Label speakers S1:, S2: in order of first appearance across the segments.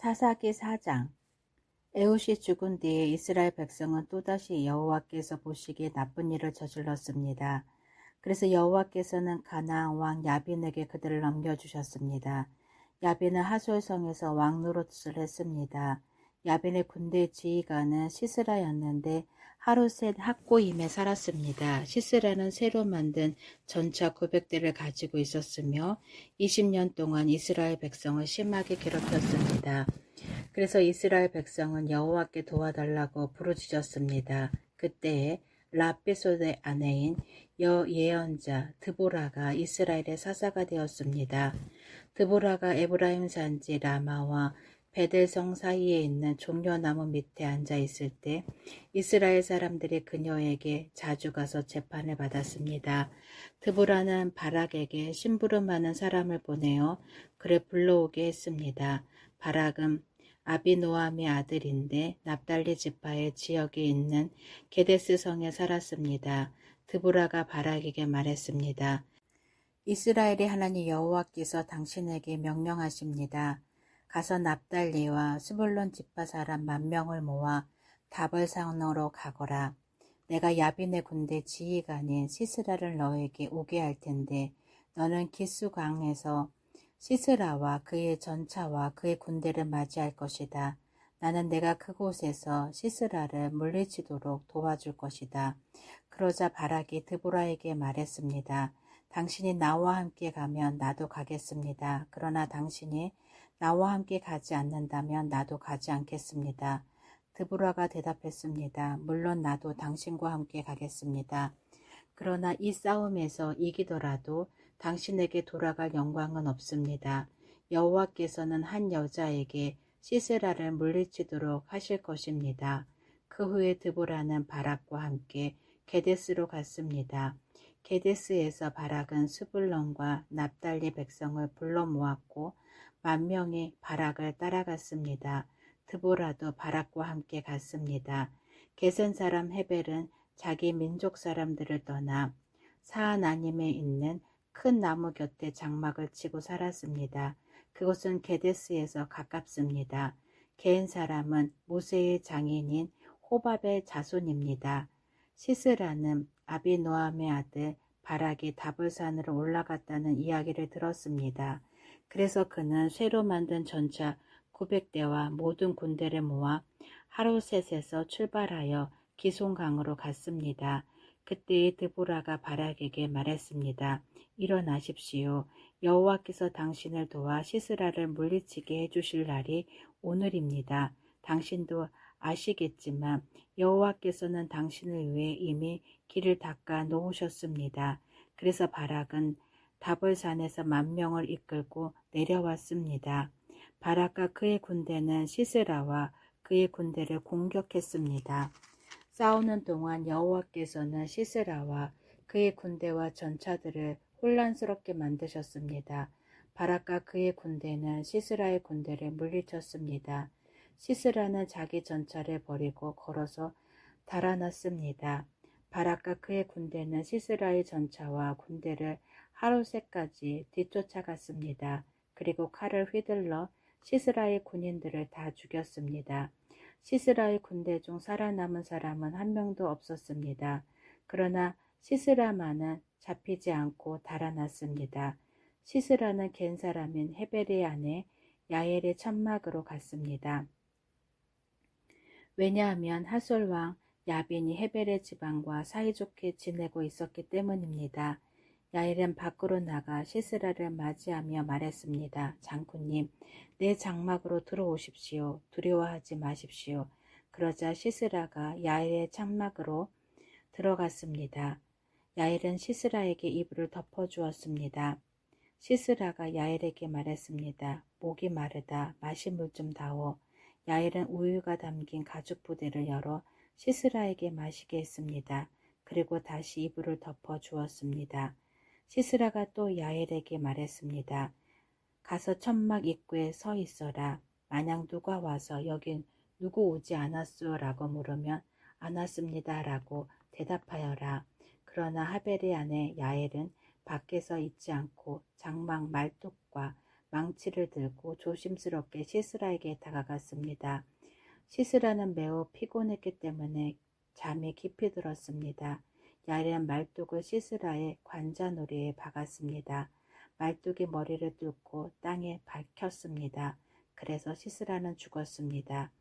S1: 사사기 4장. 에훗이 죽은 뒤에 이스라엘 백성은 또다시 여호와께서 보시기에 나쁜 일을 저질렀습니다. 그래서 여호와께서는 가나안 왕 야빈에게 그들을 넘겨주셨습니다. 야빈은 하솔성에서 왕 노릇을 했습니다. 야빈의 군대 지휘관은 시스라였는데 하루셋 학고임에 살았습니다. 시스라는 새로 만든 전차 900대를 가지고 있었으며 20년 동안 이스라엘 백성을 심하게 괴롭혔습니다. 그래서 이스라엘 백성은 여호와께 도와달라고 부르짖었습니다. 그때에 라피소드의 아내인 여예언자 드보라가 이스라엘의 사사가 되었습니다. 드보라가 에브라임 산지 라마와 베델성 사이에 있는 종려나무 밑에 앉아 있을 때 이스라엘 사람들이 그녀에게 자주 가서 재판을 받았습니다. 드보라는 바락에게 심부름하는 사람을 보내어 그를 불러오게 했습니다. 바락은 아비노함의 아들인데 납달리 지파의 지역에 있는 게데스 성에 살았습니다. 드보라가 바락에게 말했습니다. 이스라엘의 하나님 여호와께서 당신에게 명령하십니다. 가서 납달리와 스불론 지파 사람 10,000명을 모아 다벌산으로 가거라. 내가 야빈의 군대 지휘관인 시스라를 너에게 오게 할 텐데 너는 기수강에서 시스라와 그의 전차와 그의 군대를 맞이할 것이다. 나는 내가 그곳에서 시스라를 물리치도록 도와줄 것이다. 그러자 바락이 드보라에게 말했습니다. 당신이 나와 함께 가면 나도 가겠습니다. 그러나 당신이 나와 함께 가지 않는다면 나도 가지 않겠습니다. 드보라가 대답했습니다. 물론 나도 당신과 함께 가겠습니다. 그러나 이 싸움에서 이기더라도 당신에게 돌아갈 영광은 없습니다. 여호와께서는 한 여자에게 시스라를 물리치도록 하실 것입니다. 그 후에 드보라는 바락과 함께 게데스로 갔습니다. 게데스에서 바락은 스불론과 납달리 백성을 불러 모았고 10,000명이 바락을 따라갔습니다. 드보라도 바락과 함께 갔습니다. 게센 사람 헤벨은 자기 민족 사람들을 떠나 사하나님에 있는 큰 나무 곁에 장막을 치고 살았습니다. 그곳은 게데스에서 가깝습니다. 게인 사람은 모세의 장인인 호밥의 자손입니다. 시스라는 아비노함의 아들 바락이 다볼산으로 올라갔다는 이야기를 들었습니다. 그래서 그는 새로 만든 전차 900대와 모든 군대를 모아 하루셋에서 출발하여 기송강으로 갔습니다. 그때 드보라가 바락에게 말했습니다. 일어나십시오. 여호와께서 당신을 도와 시스라를 물리치게 해주실 날이 오늘입니다. 당신도 아시겠지만 여호와께서는 당신을 위해 이미 길을 닦아 놓으셨습니다. 그래서 바락은 다벌산에서 10,000명을 이끌고 내려왔습니다. 바락과 그의 군대는 시스라와 그의 군대를 공격했습니다. 싸우는 동안 여호와께서는 시스라와 그의 군대와 전차들을 혼란스럽게 만드셨습니다. 바락과 그의 군대는 시스라의 군대를 물리쳤습니다. 시스라는 자기 전차를 버리고 걸어서 달아났습니다. 바락과 그의 군대는 시스라의 전차와 군대를 하루새까지 뒤쫓아갔습니다. 그리고 칼을 휘둘러 시스라의 군인들을 다 죽였습니다. 시스라의 군대 중 살아남은 사람은 한 명도 없었습니다. 그러나 시스라만은 잡히지 않고 달아났습니다. 시스라는 겐 사람인 헤벨의 아내 야엘의 천막으로 갔습니다. 왜냐하면 하솔왕 야빈이 헤벨의 지방과 사이좋게 지내고 있었기 때문입니다. 야엘은 밖으로 나가 시스라를 맞이하며 말했습니다. 장군님, 내 장막으로 들어오십시오. 두려워하지 마십시오. 그러자 시스라가 야엘의 장막으로 들어갔습니다. 야엘은 시스라에게 이불을 덮어주었습니다. 시스라가 야엘에게 말했습니다. 목이 마르다. 마실 물 좀 다오. 야엘은 우유가 담긴 가죽 부대를 열어 시스라에게 마시게 했습니다. 그리고 다시 이불을 덮어주었습니다. 시스라가 또 야엘에게 말했습니다. 가서 천막 입구에 서 있어라. 만약 누가 와서 여긴 누구 오지 않았소? 라고 물으면 안 왔습니다. 라고 대답하여라. 그러나 하벨의 아내 야엘은 밖에서 있지 않고 장막 말뚝과 망치를 들고 조심스럽게 시스라에게 다가갔습니다. 시스라는 매우 피곤했기 때문에 잠이 깊이 들었습니다. 야일은 말뚝을 시스라의 관자놀이에 박았습니다. 말뚝이 머리를 뚫고 땅에 박혔습니다. 그래서 시스라는 죽었습니다.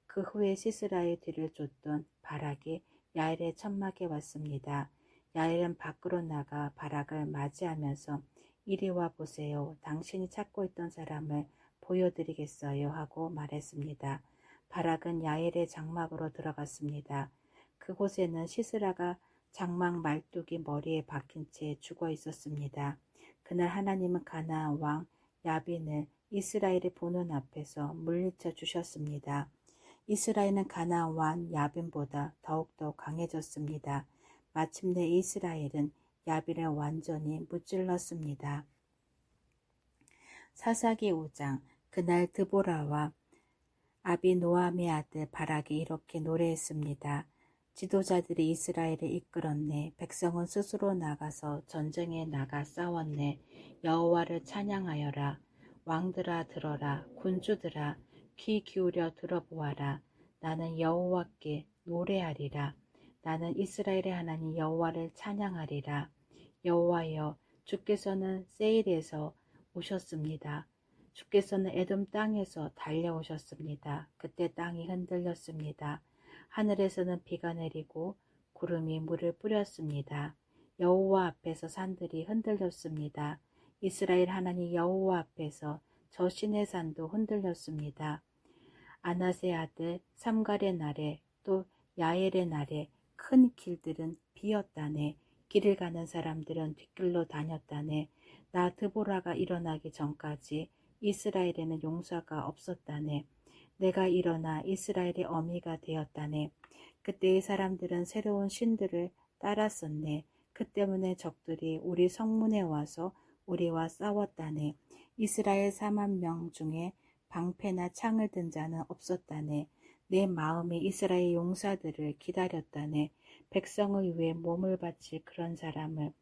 S1: 그 후에 시스라의 뒤를 쫓던 바락이 야일의 천막에 왔습니다. 야일은 밖으로 나가 바락을 맞이하면서 이리 와 보세요. 당신이 찾고 있던 사람을 보여드리겠어요 하고 말했습니다. 바락은 야일의 장막으로 들어갔습니다. 그곳에는 시스라가 장막 말뚝이 머리에 박힌 채 죽어 있었습니다. 그날 하나님은 가나안 왕 야빈을 이스라엘의 보는 앞에서 물리쳐 주셨습니다. 이스라엘은 가나안 왕 야빈보다 더욱더 강해졌습니다. 마침내 이스라엘은 야빈을 완전히 무찔렀습니다. 사사기 5장. 그날 드보라와 아비노함의 아들 바락이 이렇게 노래했습니다. 지도자들이 이스라엘을 이끌었네. 백성은 스스로 나가서 전쟁에 나가 싸웠네. 여호와를 찬양하여라. 왕들아 들어라. 군주들아 귀 기울여 들어보아라. 나는 여호와께 노래하리라. 나는 이스라엘의 하나님 여호와를 찬양하리라. 여호와여, 주께서는 세일에서 오셨습니다. 주께서는 에돔 땅에서 달려오셨습니다. 그때 땅이 흔들렸습니다. 하늘에서는 비가 내리고 구름이 물을 뿌렸습니다. 여호와 앞에서 산들이 흔들렸습니다. 이스라엘 하나님 여호와 앞에서 저 시내 산도 흔들렸습니다. 아낫의 아들 삼갈의 날에 또 야엘의 날에 큰 길들은 비었다네. 길을 가는 사람들은 뒷길로 다녔다네. 나 드보라가 일어나기 전까지 이스라엘에는 용사가 없었다네. 내가 일어나 이스라엘의 어미가 되었다네. 그때의 사람들은 새로운 신들을 따랐었네. 그 때문에 적들이 우리 성문에 와서 우리와 싸웠다네. 이스라엘 4만 명 중에 방패나 창을 든 자는 없었다네. 내 마음이 이스라엘 용사들을 기다렸다네. 백성을 위해 몸을 바칠 그런 사람을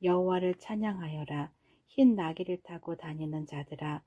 S1: 여호와를 찬양하여라. 흰 나귀를 타고 다니는 자들아,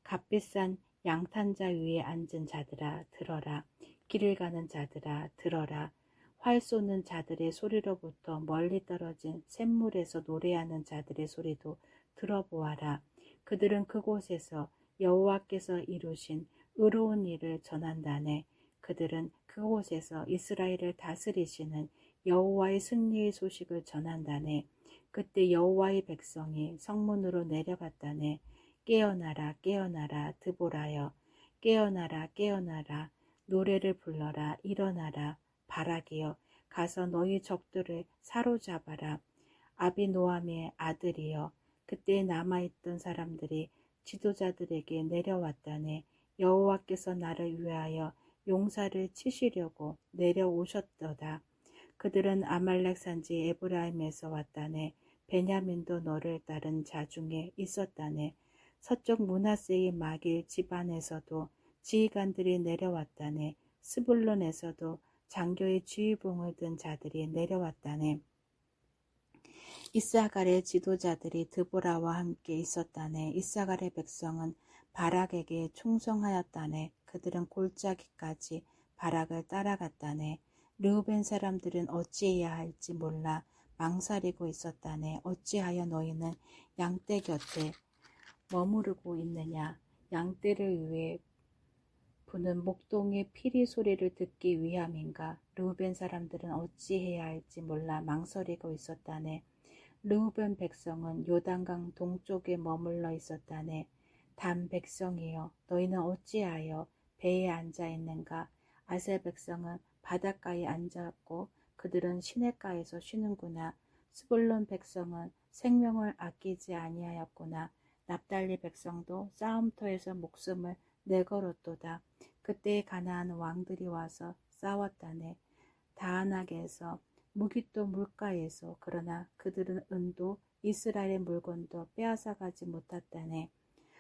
S1: 값비싼 양탄자 위에 앉은 자들아 들어라. 길을 가는 자들아 들어라. 활 쏘는 자들의 소리로부터 멀리 떨어진 샘물에서 노래하는 자들의 소리도 들어보아라. 그들은 그곳에서 여호와께서 이루신 의로운 일을 전한다네. 그들은 그곳에서 이스라엘을 다스리시는 여호와의 승리의 소식을 전한다네. 그때 여호와의 백성이 성문으로 내려갔다네. 깨어나라 깨어나라 드보라여, 깨어나라 깨어나라, 노래를 불러라. 일어나라 바락이여, 가서 너희 적들을 사로잡아라. 아비노함의 아들이여. 그때 남아있던 사람들이 지도자들에게 내려왔다네. 여호와께서 나를 위하여 용사를 치시려고 내려오셨도다. 그들은 아말렉 산지 에브라임에서 왔다네. 베냐민도 너를 따른 자 중에 있었다네. 서쪽 므낫세의 마길 집안에서도 지휘관들이 내려왔다네. 스불론에서도 장교의 지휘봉을 든 자들이 내려왔다네. 이사갈의 지도자들이 드보라와 함께 있었다네. 이사갈의 백성은 바락에게 충성하였다네. 그들은 골짜기까지 바락을 따라갔다네. 르우벤 사람들은 어찌해야 할지 몰라 망설이고 있었다네. 어찌하여 너희는 양떼 곁에 머무르고 있느냐. 양떼를 위해 부는 목동의 피리 소리를 듣기 위함인가. 르우벤 사람들은 어찌해야 할지 몰라 망설이고 있었다네. 르우벤 백성은 요단강 동쪽에 머물러 있었다네. 단 백성이여, 너희는 어찌하여 배에 앉아 있는가. 아셀 백성은 바닷가에 앉았고 그들은 시냇가에서 쉬는구나. 스불론 백성은 생명을 아끼지 아니하였구나. 납달리 백성도 싸움터에서 목숨을 내걸었도다. 그때 가나안 왕들이 와서 싸웠다네. 다안악에서 무깃도 물가에서. 그러나 그들은 은도 이스라엘의 물건도 빼앗아가지 못했다네.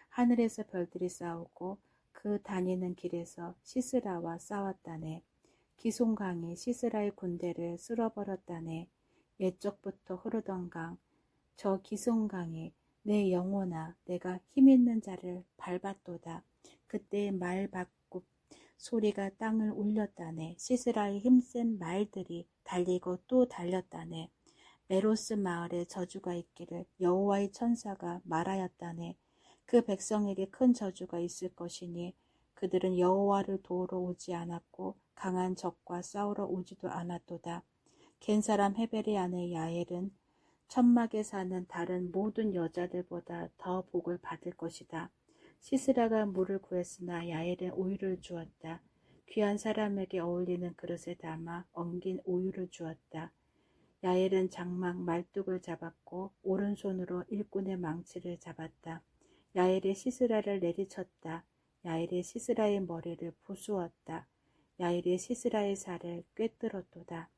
S1: 하늘에서 별들이 싸우고 그 다니는 길에서 시스라와 싸웠다네. 기송강이 시스라의 군대를 쓸어버렸다네. 옛적부터 흐르던 강, 저 기송강이 내 영혼아, 내가 힘있는 자를 밟았도다. 그때 말바꿈 소리가 땅을 울렸다네. 시스라의 힘센 말들이 달리고 또 달렸다네. 메로스 마을에 저주가 있기를 여호와의 천사가 말하였다네. 그 백성에게 큰 저주가 있을 것이니 그들은 여호와를 도우러 오지 않았고 강한 적과 싸우러 오지도 않았도다. 겐 사람 헤벨의 아내 야엘은 천막에 사는 다른 모든 여자들보다 더 복을 받을 것이다. 시스라가 물을 구했으나 야엘은 우유를 주었다. 귀한 사람에게 어울리는 그릇에 담아 엉긴 우유를 주었다. 야엘은 장막 말뚝을 잡았고 오른손으로 일꾼의 망치를 잡았다. 야엘이 시스라를 내리쳤다. 야엘이 시스라의 머리를 부수었다. 야엘이 시스라의 살을 꿰뚫었도다.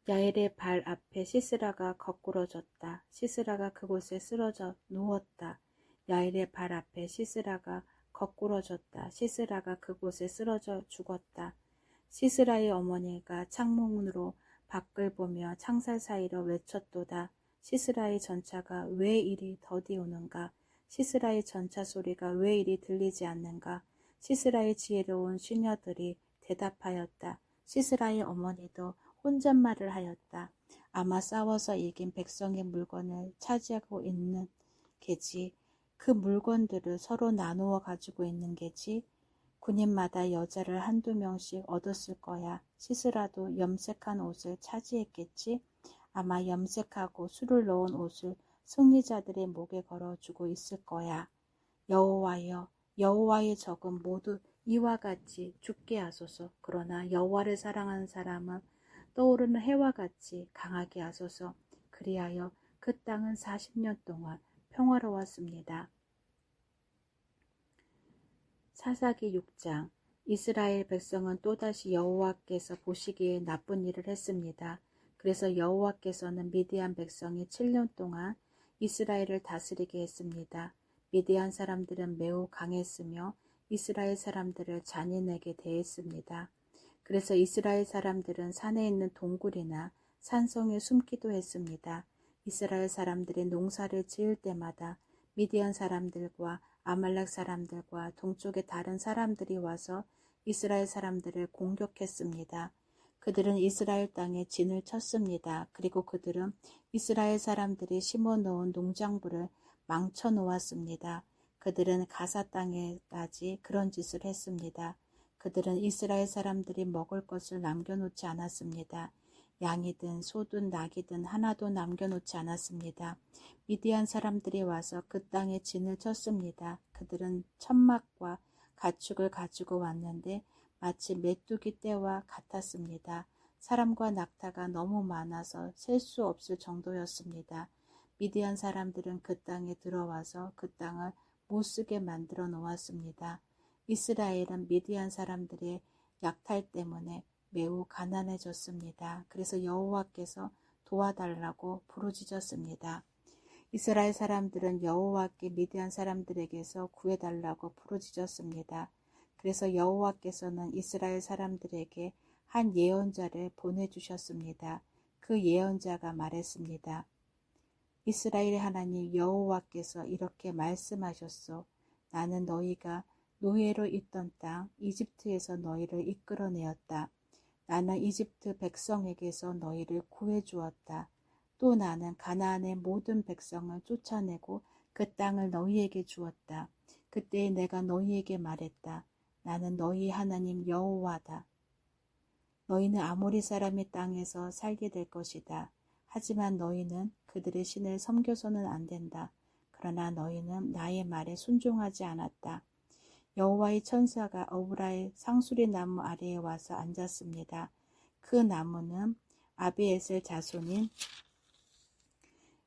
S1: 야엘의 발 앞에 시스라가 거꾸러졌다. 시스라가 그곳에 쓰러져 누웠다. 야엘의 발 앞에 시스라가 거꾸러졌다. 시스라가 그곳에 쓰러져 죽었다. 시스라의 어머니가 창문으로 밖을 보며 창살 사이로 외쳤도다. 시스라의 전차가 왜 이리 더디 오는가? 시스라의 전차 소리가 왜 이리 들리지 않는가? 시스라의 지혜로운 시녀들이 대답하였다. 시스라의 어머니도 혼잣말을 하였다. 아마 싸워서 이긴 백성의 물건을 차지하고 있는 게지. 그 물건들을 서로 나누어 가지고 있는 게지. 군인마다 여자를 한두 명씩 얻었을 거야. 시스라도 염색한 옷을 차지했겠지. 아마 염색하고 술을 넣은 옷을 승리자들의 목에 걸어주고 있을 거야. 여호와여, 여호와의 적은 모두 이와 같이 죽게 하소서. 그러나 여호와를 사랑하는 사람은 떠오르는 해와 같이 강하게 하소서. 그리하여 그 땅은 40년 동안 평화로웠습니다. 사사기 6장. 이스라엘 백성은 또다시 여호와께서 보시기에 나쁜 일을 했습니다. 그래서 여호와께서는 미디안 백성이 7년 동안 이스라엘을 다스리게 했습니다. 미디안 사람들은 매우 강했으며 이스라엘 사람들을 잔인하게 대했습니다. 그래서 이스라엘 사람들은 산에 있는 동굴이나 산성에 숨기도 했습니다. 이스라엘 사람들이 농사를 지을 때마다 미디안 사람들과 아말렉 사람들과 동쪽의 다른 사람들이 와서 이스라엘 사람들을 공격했습니다. 그들은 이스라엘 땅에 진을 쳤습니다. 그리고 그들은 이스라엘 사람들이 심어놓은 농장부를 망쳐놓았습니다. 그들은 가사 땅에까지 그런 짓을 했습니다. 그들은 이스라엘 사람들이 먹을 것을 남겨놓지 않았습니다. 양이든 소든 낙이든 하나도 남겨놓지 않았습니다. 미디안 사람들이 와서 그 땅에 진을 쳤습니다. 그들은 천막과 가축을 가지고 왔는데 마치 메뚜기 떼와 같았습니다. 사람과 낙타가 너무 많아서 셀 수 없을 정도였습니다. 미디안 사람들은 그 땅에 들어와서 그 땅을 못쓰게 만들어 놓았습니다. 이스라엘은 미디안 사람들의 약탈 때문에 매우 가난해졌습니다. 그래서 여호와께서 도와달라고 부르짖었습니다. 이스라엘 사람들은 여호와께 미디안 사람들에게서 구해달라고 부르짖었습니다. 그래서 여호와께서는 이스라엘 사람들에게 한 예언자를 보내주셨습니다. 그 예언자가 말했습니다. 이스라엘의 하나님 여호와께서 이렇게 말씀하셨소. 나는 너희가 노예로 있던 땅 이집트에서 너희를 이끌어내었다. 나는 이집트 백성에게서 너희를 구해주었다. 또 나는 가나안의 모든 백성을 쫓아내고 그 땅을 너희에게 주었다. 그때 내가 너희에게 말했다. 나는 너희 하나님 여호와다. 너희는 아모리 사람의 땅에서 살게 될 것이다. 하지만 너희는 그들의 신을 섬겨서는 안 된다. 그러나 너희는 나의 말에 순종하지 않았다. 여호와의 천사가 어브라의 상수리 나무 아래에 와서 앉았습니다. 그 나무는 아비에셀 자손인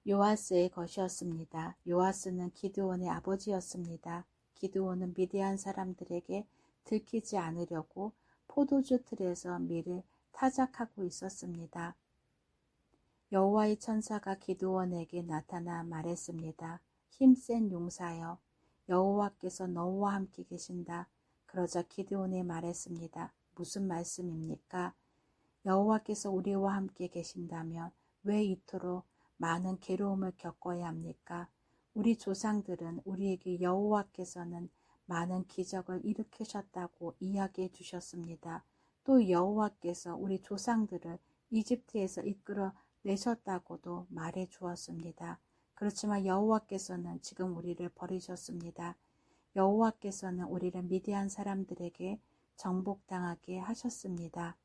S1: 요아스의 것이었습니다. 요아스는 기드온의 아버지였습니다. 기드온은 미디안 사람들에게 들키지 않으려고 포도주 틀에서 밀을 타작하고 있었습니다. 여호와의 천사가 기드온에게 나타나 말했습니다. 힘센 용사여, 여호와께서 너와 함께 계신다. 그러자 기드온이 말했습니다. 무슨 말씀입니까? 여호와께서 우리와 함께 계신다면 왜 이토록 많은 괴로움을 겪어야 합니까? 우리 조상들은 우리에게 여호와께서는 많은 기적을 일으키셨다고 이야기해 주셨습니다. 또 여호와께서 우리 조상들을 이집트에서 이끌어 내셨다고도 말해 주었습니다. 그렇지만 여호와께서는 지금 우리를 버리셨습니다. 여호와께서는 우리를 미디안 사람들에게 정복당하게 하셨습니다.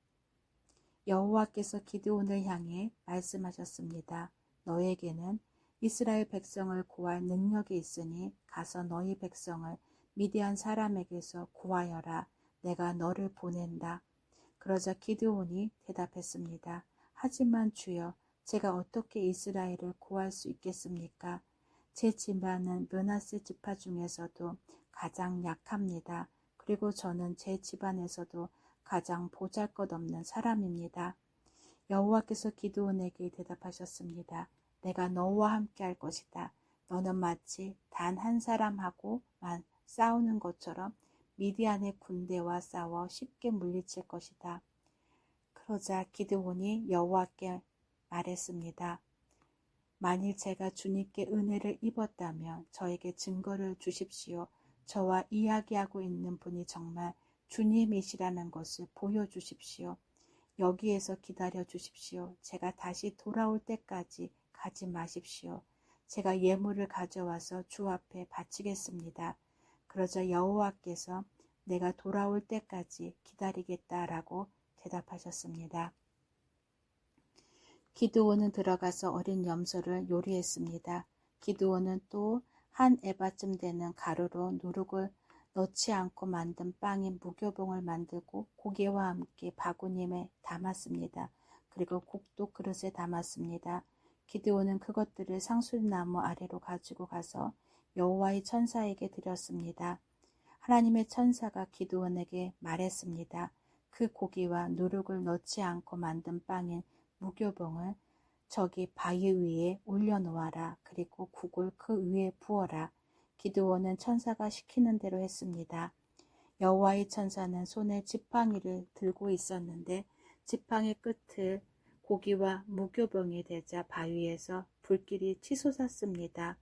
S1: 여호와께서 기드온을 향해 말씀하셨습니다. 너에게는 이스라엘 백성을 구할 능력이 있으니 가서 너희 백성을 미디안 사람에게서 구하여라. 내가 너를 보낸다. 그러자 기드온이 대답했습니다. 하지만 주여, 제가 어떻게 이스라엘을 구할 수 있겠습니까? 제 집안은 므낫세 지파 중에서도 가장 약합니다. 그리고 저는 제 집안에서도 가장 보잘것없는 사람입니다. 여호와께서 기드온에게 대답하셨습니다. 내가 너와 함께 할 것이다. 너는 마치 단 한 사람하고만 싸우는 것처럼 미디안의 군대와 싸워 쉽게 물리칠 것이다. 그러자 기드온이 여호와께 말했습니다. 만일 제가 주님께 은혜를 입었다면 저에게 증거를 주십시오. 저와 이야기하고 있는 분이 정말 주님이시라는 것을 보여주십시오. 여기에서 기다려 주십시오. 제가 다시 돌아올 때까지 가지 마십시오. 제가 예물을 가져와서 주 앞에 바치겠습니다. 그러자 여호와께서 내가 돌아올 때까지 기다리겠다라고 대답하셨습니다. 기드온은 들어가서 어린 염소를 요리했습니다. 기드온은 또 한 에바쯤 되는 가루로 누룩을 넣지 않고 만든 빵인 무교봉을 만들고 고기와 함께 바구니에 담았습니다. 그리고 국도 그릇에 담았습니다. 기드온은 그것들을 상술나무 아래로 가지고 가서 여호와의 천사에게 드렸습니다. 하나님의 천사가 기드온에게 말했습니다. 그 고기와 누룩을 넣지 않고 만든 빵인 무교봉을 저기 바위 위에 올려놓아라. 그리고 국을 그 위에 부어라. 기드온은 천사가 시키는 대로 했습니다. 여호와의 천사는 손에 지팡이를 들고 있었는데 지팡이 끝을 고기와 무교병에 대자 바위에서 불길이 치솟았습니다.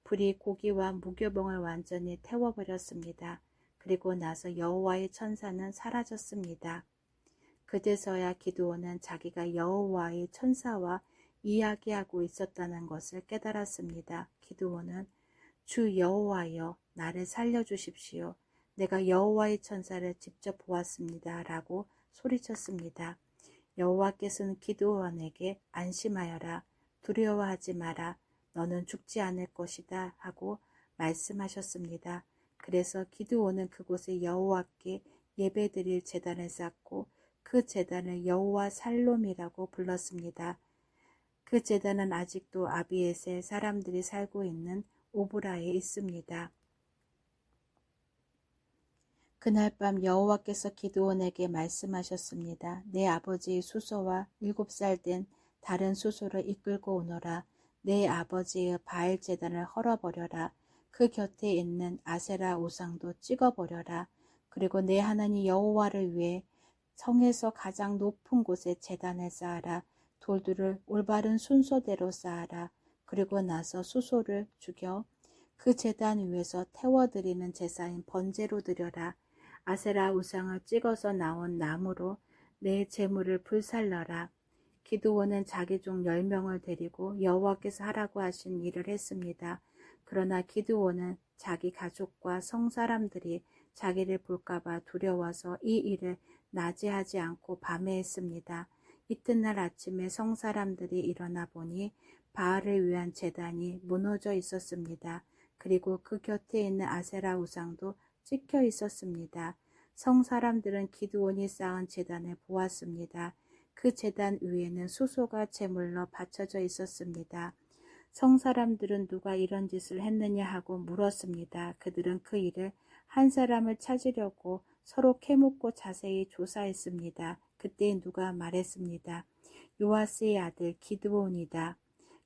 S1: 불이 고기와 무교병을 완전히 태워버렸습니다. 그리고 나서 여호와의 천사는 사라졌습니다. 그제서야 기드온은 자기가 여호와의 천사와 이야기하고 있었다는 것을 깨달았습니다. 기드온은 주 여호와여, 나를 살려주십시오. 내가 여호와의 천사를 직접 보았습니다. 라고 소리쳤습니다. 여호와께서는 기드온에게 안심하여라. 두려워하지 마라. 너는 죽지 않을 것이다. 하고 말씀하셨습니다. 그래서 기드온은 그곳에 여호와께 예배드릴 제단을 쌓고 그 제단을 여호와 살롬이라고 불렀습니다. 그 제단은 아직도 아비에셀 사람들이 살고 있는 오브라에 있습니다. 그날 밤 여호와께서 기드온에게 말씀하셨습니다. 내 아버지의 수소와 7살 된 다른 수소를 이끌고 오너라. 내 아버지의 바알 제단을 헐어버려라. 그 곁에 있는 아세라 우상도 찍어버려라. 그리고 내 하나님 여호와를 위해 성에서 가장 높은 곳에 제단을 쌓아라. 돌들을 올바른 순서대로 쌓아라. 그리고 나서 수소를 죽여 그 제단 위에서 태워드리는 제사인 번제로 드려라. 아세라 우상을 찍어서 나온 나무로 내 제물을 불살러라. 기드온은 자기 종 10명을 데리고 여호와께서 하라고 하신 일을 했습니다. 그러나 기드온은 자기 가족과 성 사람들이 자기를 볼까봐 두려워서 이 일을 낮에 하지 않고 밤에 했습니다. 이튿날 아침에 성 사람들이 일어나 보니 바알을 위한 제단이 무너져 있었습니다. 그리고 그 곁에 있는 아세라 우상도 찍혀 있었습니다. 성 사람들은 기드온이 쌓은 제단을 보았습니다. 그 제단 위에는 수소가 제물로 받쳐져 있었습니다. 성 사람들은 누가 이런 짓을 했느냐 하고 물었습니다. 그들은 그 일을 한 사람을 찾으려고 서로 캐묻고 자세히 조사했습니다. 그때 누가 말했습니다. 요아스의 아들 기드온이다.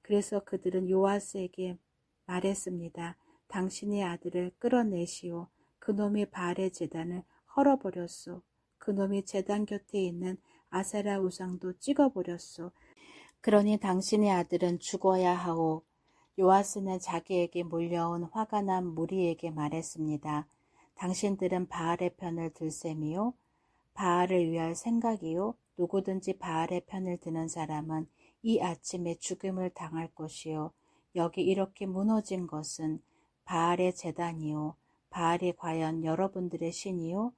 S1: 그래서 그들은 요아스에게 말했습니다. 당신의 아들을 끌어내시오. 그놈이 바알의 제단을 헐어버렸소. 그놈이 제단 곁에 있는 아세라 우상도 찍어버렸소. 그러니 당신의 아들은 죽어야 하오. 요아스는 자기에게 몰려온 화가 난 무리에게 말했습니다. 당신들은 바알의 편을 들 셈이요? 바알을 위할 생각이요? 누구든지 바알의 편을 드는 사람은 이 아침에 죽음을 당할 것이요. 여기 이렇게 무너진 것은 바알의 제단이요. 바알이 과연 여러분들의 신이요?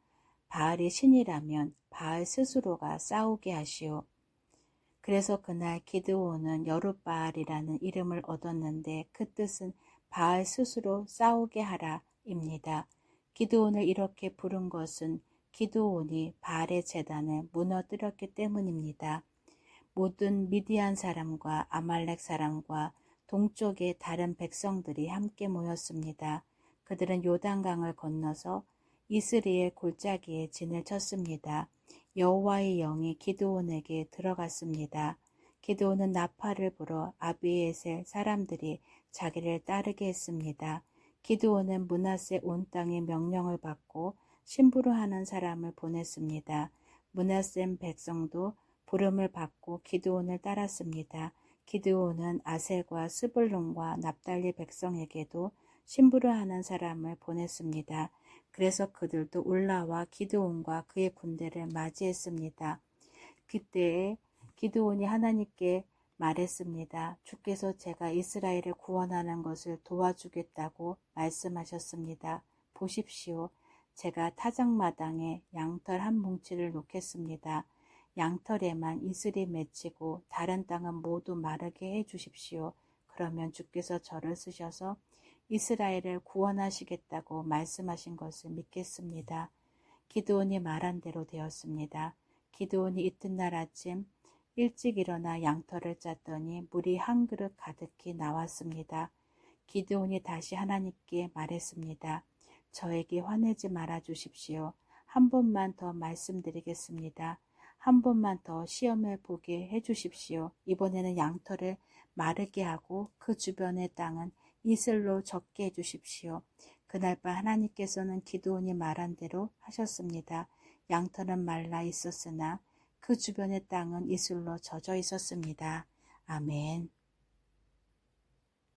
S1: 바알이 신이라면 바알 스스로가 싸우게 하시오. 그래서 그날 기드온은 여룻바알이라는 이름을 얻었는데 그 뜻은 바알 스스로 싸우게 하라입니다. 기드온을 이렇게 부른 것은 기드온이 바알의 제단을 무너뜨렸기 때문입니다. 모든 미디안 사람과 아말렉 사람과 동쪽의 다른 백성들이 함께 모였습니다. 그들은 요단강을 건너서 이스리엘 골짜기에 진을 쳤습니다. 여호와의 영이 기드온에게 들어갔습니다. 기드온은 나팔을 불어 아비에셀 사람들이 자기를 따르게 했습니다. 기드온은 므낫세 온 땅의 명령을 받고 심부름 하는 사람을 보냈습니다. 므낫세 백성도 부름을 받고 기드온을 따랐습니다. 기드온은 아셀과 스불론과 납달리 백성에게도 심부름하는 사람을 보냈습니다. 그래서 그들도 올라와 기드온과 그의 군대를 맞이했습니다. 그때에 기드온이 하나님께 말했습니다. 주께서 제가 이스라엘을 구원하는 것을 도와주겠다고 말씀하셨습니다. 보십시오. 제가 타작마당에 양털 한 뭉치를 놓겠습니다. 양털에만 이슬이 맺히고 다른 땅은 모두 마르게 해주십시오. 그러면 주께서 저를 쓰셔서 이스라엘을 구원하시겠다고 말씀하신 것을 믿겠습니다. 기드온이 말한 대로 되었습니다. 기드온이 이튿날 아침 일찍 일어나 양털을 짰더니 물이 한 그릇 가득히 나왔습니다. 기드온이 다시 하나님께 말했습니다. 저에게 화내지 말아 주십시오. 한 번만 더 말씀드리겠습니다. 한 번만 더 시험해 보게 해주십시오. 이번에는 양털을 마르게 하고 그 주변의 땅은 이슬로 적게 해주십시오. 그날 밤 하나님께서는 기드온이 말한 대로 하셨습니다. 양털은 말라 있었으나 그 주변의 땅은 이슬로 젖어 있었습니다. 아멘.